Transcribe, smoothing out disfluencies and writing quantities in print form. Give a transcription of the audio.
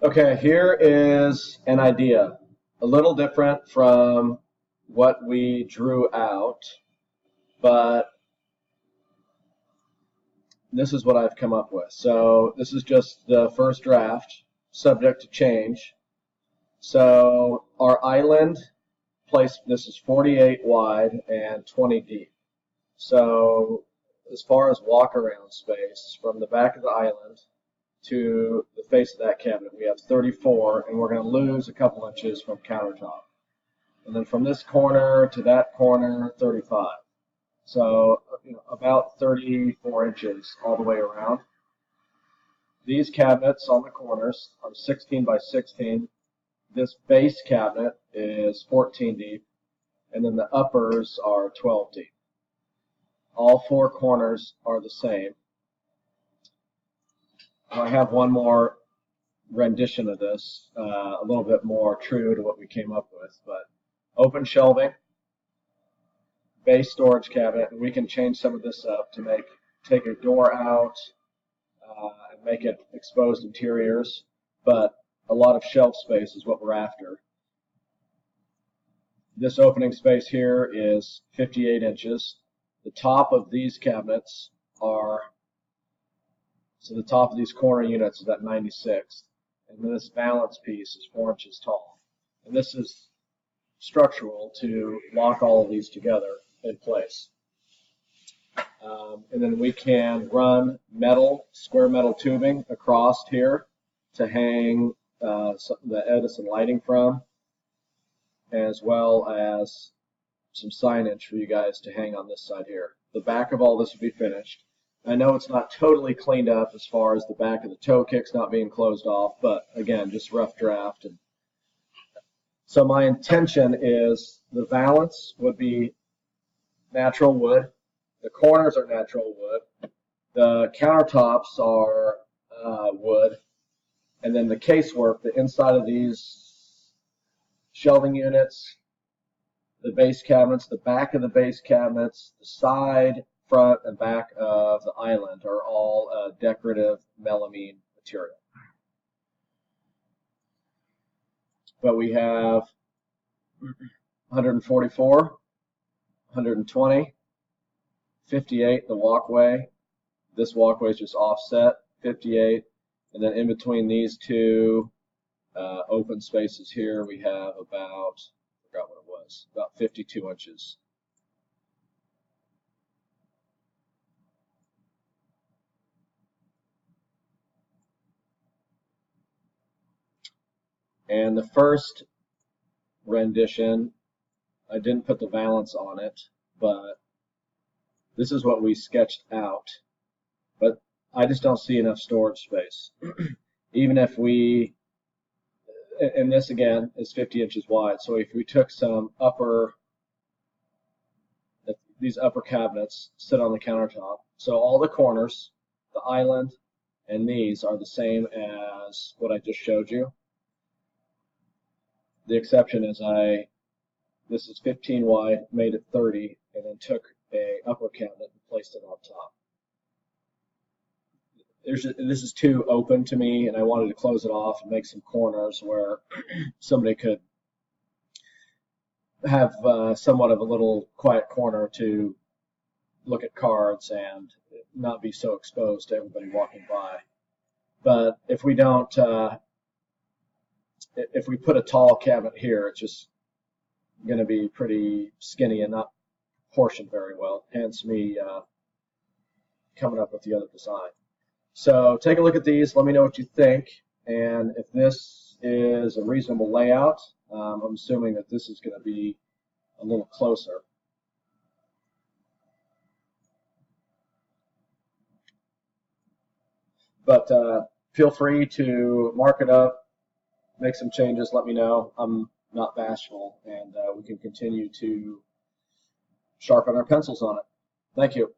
Okay, here is an idea, a little different from what we drew out, but this is what I've come up with. So this is just the first draft, subject to change. So our island place, this is 48 wide and 20 deep. So as far as walk around space, from the back of the island to the face of that cabinet, we have 34, and we're going to lose a couple inches from countertop. And then from this corner to that corner, 35. So about 34 inches all the way around. These cabinets on the corners are 16 by 16. This base cabinet is 14 deep, and then the uppers are 12 deep. All four corners are the same. I have one more rendition of this, a little bit more true to what we came up with, but open shelving, base storage cabinet, and we can change some of this up to take a door out and make it exposed interiors, but a lot of shelf space is what we're after. This opening space here is 58 inches. The top of these cabinets so the top of these corner units is at 96, and then this valance piece is 4 inches tall. And this is structural to lock all of these together in place. And then we can run square metal tubing across here to hang the Edison lighting from, as well as some signage for you guys to hang on this side here. The back of all this will be finished. I know it's not totally cleaned up as far as the back of the toe kicks not being closed off, but again, just rough draft. And so my intention is the valance would be natural wood. The corners are natural wood. The countertops are wood. And then the casework, the inside of these shelving units, the base cabinets, the back of the base cabinets, the side, front, and back of the island are all decorative melamine material. But we have 144, 120, 58, the walkway. This walkway is just offset, 58. And then in between these two open spaces here, we have about, I forgot what it was, about 52 inches. And the first rendition, I didn't put the valance on it, but this is what we sketched out. But I just don't see enough storage space. Even if and this again is 50 inches wide, so if we took these upper cabinets sit on the countertop, so all the corners, the island, and these are the same as what I just showed you. The exception is this is 15 wide, made it 30, and then took a upper cabinet and placed it on top. This is too open to me, and I wanted to close it off and make some corners where somebody could have somewhat of a little quiet corner to look at cards and not be so exposed to everybody walking by. But if we don't, if we put a tall cabinet here, it's just going to be pretty skinny and not proportioned very well, hence me coming up with the other design. So take a look at these, let me know what you think, and if this is a reasonable layout, I'm assuming that this is going to be a little closer. But feel free to mark it up, make some changes, let me know. I'm not bashful, and we can continue to sharpen our pencils on it. Thank you.